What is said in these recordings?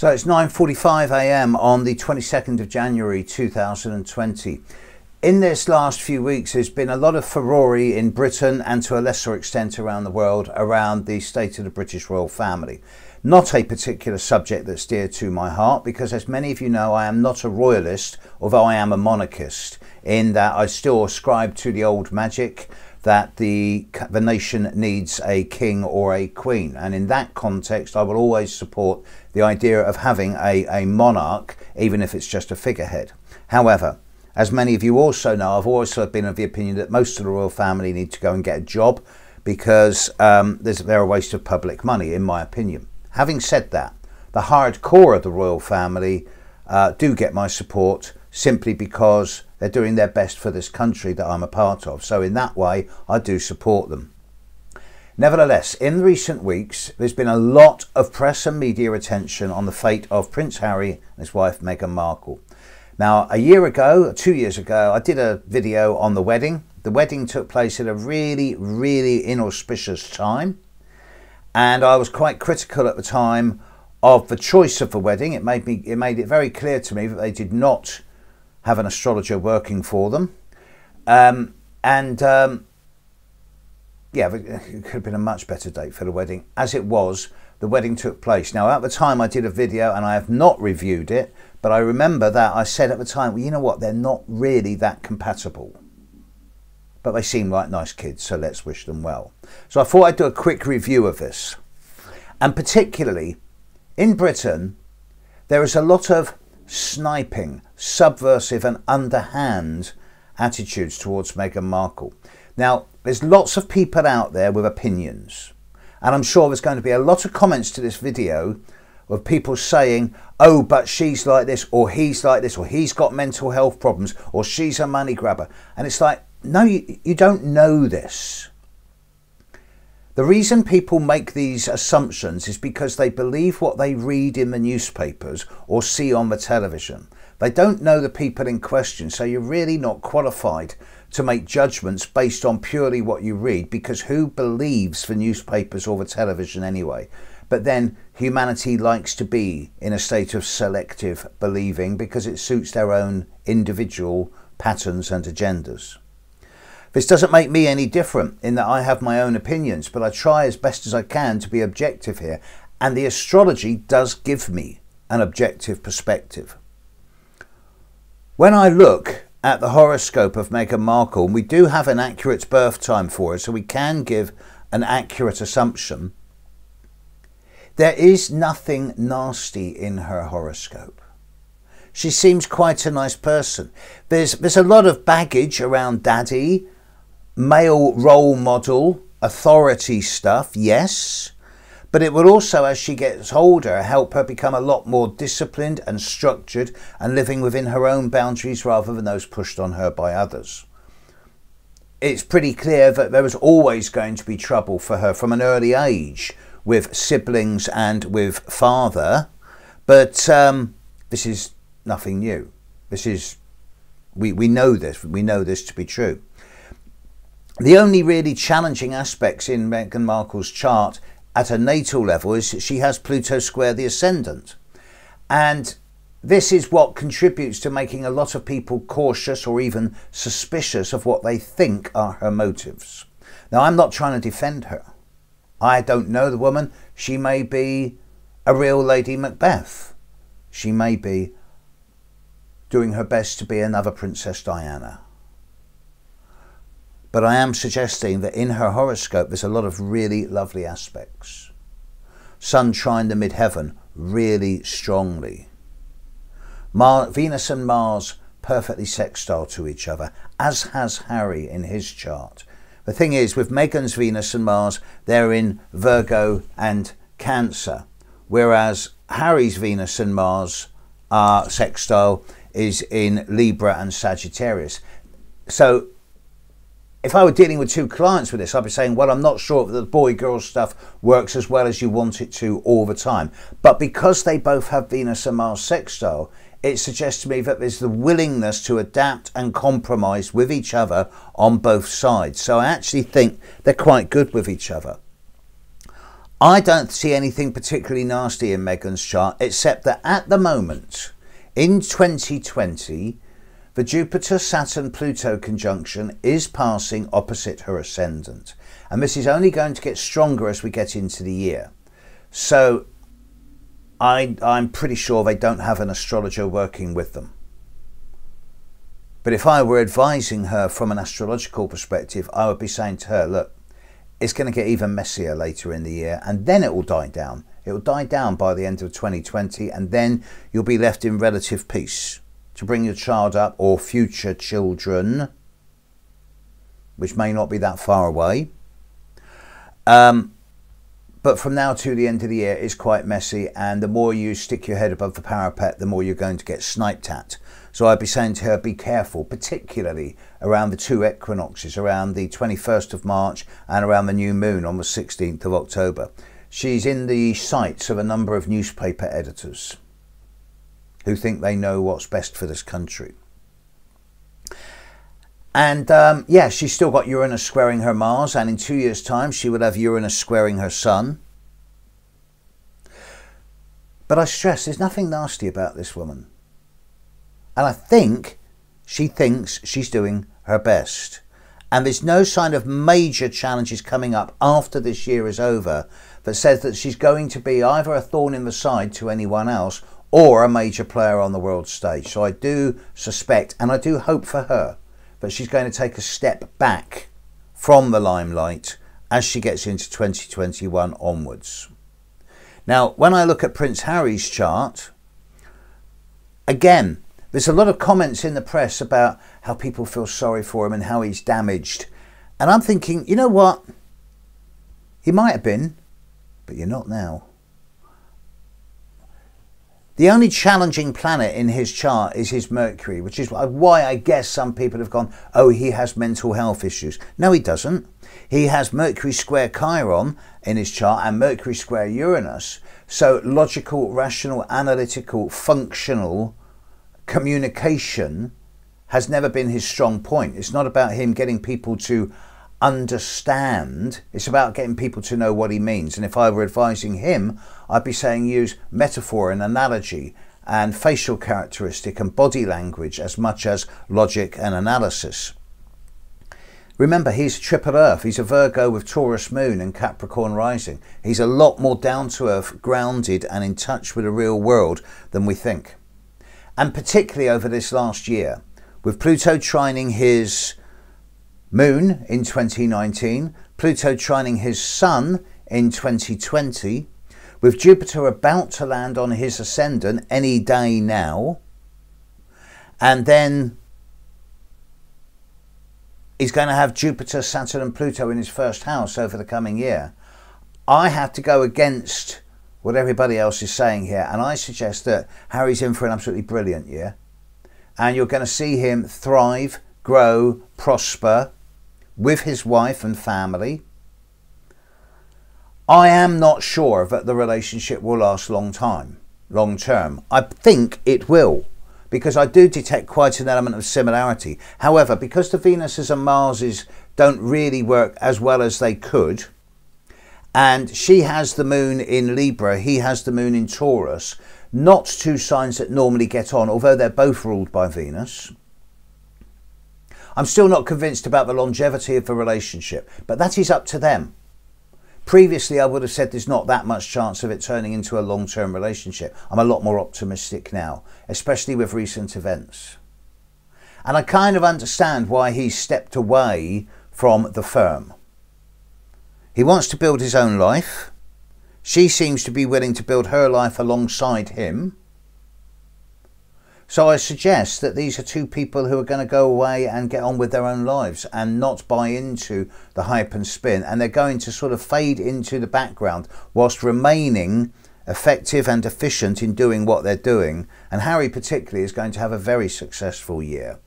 So it's 9:45 a.m. on the 22nd of January 2020. In this last few weeks, there's been a lot of furore in Britain and to a lesser extent around the world around the state of the British royal family. Not a particular subject that's dear to my heart because, as many of you know, I am not a royalist, although I am a monarchist, in that I still ascribe to the old magic that the nation needs a king or a queen. And in that context, I will always support the idea of having a monarch, even if it's just a figurehead. However, as many of you also know, I've also been of the opinion that most of the royal family need to go and get a job because they're a waste of public money, in my opinion. Having said that, the hardcore of the royal family do get my support simply because they're doing their best for this country that I'm a part of. So in that way, I do support them. Nevertheless, in recent weeks, there's been a lot of press and media attention on the fate of Prince Harry and his wife, Meghan Markle. Now, 2 years ago, I did a video on the wedding. The wedding took place at a really, really inauspicious time. And I was quite critical at the time of the choice of the wedding. It made it very clear to me that they did not have an astrologer working for them. Yeah, it could have been a much better date for the wedding. As it was, the wedding took place. Now, at the time, I did a video and I have not reviewed it, but I remember that I said at the time, well, you know what, they're not really that compatible. But they seem like nice kids, so let's wish them well. So I thought I'd do a quick review of this. And particularly, in Britain, there is a lot of sniping, subversive and underhand attitudes towards Meghan Markle. Now, there's lots of people out there with opinions. And I'm sure there's going to be a lot of comments to this video of people saying, oh, but she's like this, or he's like this, or he's got mental health problems, or she's a money grabber. And it's like, no, you don't know this. The reason people make these assumptions is because they believe what they read in the newspapers or see on the television. They don't know the people in question, so you're really not qualified to make judgments based on purely what you read, because who believes the newspapers or the television anyway? But then humanity likes to be in a state of selective believing because it suits their own individual patterns and agendas. This doesn't make me any different in that I have my own opinions, but I try as best as I can to be objective here. And the astrology does give me an objective perspective. When I look at the horoscope of Meghan Markle, and we do have an accurate birth time for her, so we can give an accurate assumption, there is nothing nasty in her horoscope. She seems quite a nice person. There's a lot of baggage around daddy, male role model, authority stuff, yes, but it will also, as she gets older, help her become a lot more disciplined and structured and living within her own boundaries rather than those pushed on her by others. It's pretty clear that there was always going to be trouble for her from an early age with siblings and with father, but this is nothing new. This is, we know this to be true. The only really challenging aspects in Meghan Markle's chart at a natal level is that she has Pluto square the ascendant. And this is what contributes to making a lot of people cautious or even suspicious of what they think are her motives. Now, I'm not trying to defend her. I don't know the woman. She may be a real Lady Macbeth. She may be doing her best to be another Princess Diana. But I am suggesting that in her horoscope there's a lot of really lovely aspects. Sun trine the midheaven really strongly. Venus and Mars perfectly sextile to each other, as has Harry in his chart. The thing is, with Meghan's Venus and Mars, they're in Virgo and Cancer, whereas Harry's Venus and Mars sextile is in Libra and Sagittarius. So if I were dealing with two clients with this, I'd be saying, well, I'm not sure that the boy-girl stuff works as well as you want it to all the time. But because they both have Venus and Mars sextile, it suggests to me that there's the willingness to adapt and compromise with each other on both sides. So I actually think they're quite good with each other. I don't see anything particularly nasty in Meghan's chart, except that at the moment, in 2020, the Jupiter-Saturn-Pluto conjunction is passing opposite her ascendant. And this is only going to get stronger as we get into the year. So I'm pretty sure they don't have an astrologer working with them. But if I were advising her from an astrological perspective, I would be saying to her, look, it's going to get even messier later in the year, and then it will die down. It will die down by the end of 2020, and then you'll be left in relative peace to bring your child up, or future children, which may not be that far away. But from now to the end of the year, it's quite messy, and the more you stick your head above the parapet, the more you're going to get sniped at. So I'd be saying to her, be careful, particularly around the two equinoxes, around the 21st of March and around the new moon on the 16th of October. She's in the sights of a number of newspaper editors who think they know what's best for this country. And yeah, she's still got Uranus squaring her Mars, and in 2 years' time she will have Uranus squaring her Sun. But I stress, there's nothing nasty about this woman. And I think she thinks she's doing her best. And there's no sign of major challenges coming up after this year is over that says that she's going to be either a thorn in the side to anyone else or a major player on the world stage. So I do suspect, and I do hope for her, that she's going to take a step back from the limelight as she gets into 2021 onwards. Now, when I look at Prince Harry's chart, again, there's a lot of comments in the press about how people feel sorry for him and how he's damaged. And I'm thinking, you know what? He might have been, but you're not now. The only challenging planet in his chart is his Mercury, which is why I guess some people have gone, oh, he has mental health issues. No, he doesn't. He has Mercury square Chiron in his chart and Mercury square Uranus. So logical, rational, analytical, functional communication has never been his strong point. It's not about him getting people to understand. It's about getting people to know what he means. And if I were advising him, I'd be saying use metaphor and analogy and facial characteristic and body language as much as logic and analysis. Remember, he's triple Earth. He's a Virgo with Taurus moon and Capricorn rising. He's a lot more down to earth, grounded and in touch with the real world than we think. And particularly over this last year, with Pluto trining his moon in 2019, Pluto trining his Sun in 2020, with Jupiter about to land on his ascendant any day now, and then he's going to have Jupiter, Saturn and Pluto in his first house over the coming year. I have to go against what everybody else is saying here, and I suggest that Harry's in for an absolutely brilliant year, and you're going to see him thrive, grow, prosper with his wife and family. I am not sure that the relationship will last long term. I think it will, because I do detect quite an element of similarity. However, because the Venuses and Marses don't really work as well as they could, and she has the moon in Libra, he has the moon in Taurus, not two signs that normally get on, although they're both ruled by Venus. I'm still not convinced about the longevity of the relationship, but that is up to them. Previously, I would have said there's not that much chance of it turning into a long-term relationship. I'm a lot more optimistic now, especially with recent events. And I kind of understand why he stepped away from the firm. He wants to build his own life. She seems to be willing to build her life alongside him. So I suggest that these are two people who are going to go away and get on with their own lives and not buy into the hype and spin. And they're going to sort of fade into the background whilst remaining effective and efficient in doing what they're doing. And Harry particularly is going to have a very successful year.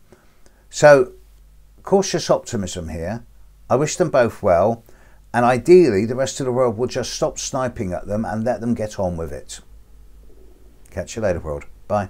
So cautious optimism here. I wish them both well. And ideally, the rest of the world will just stop sniping at them and let them get on with it. Catch you later, world. Bye.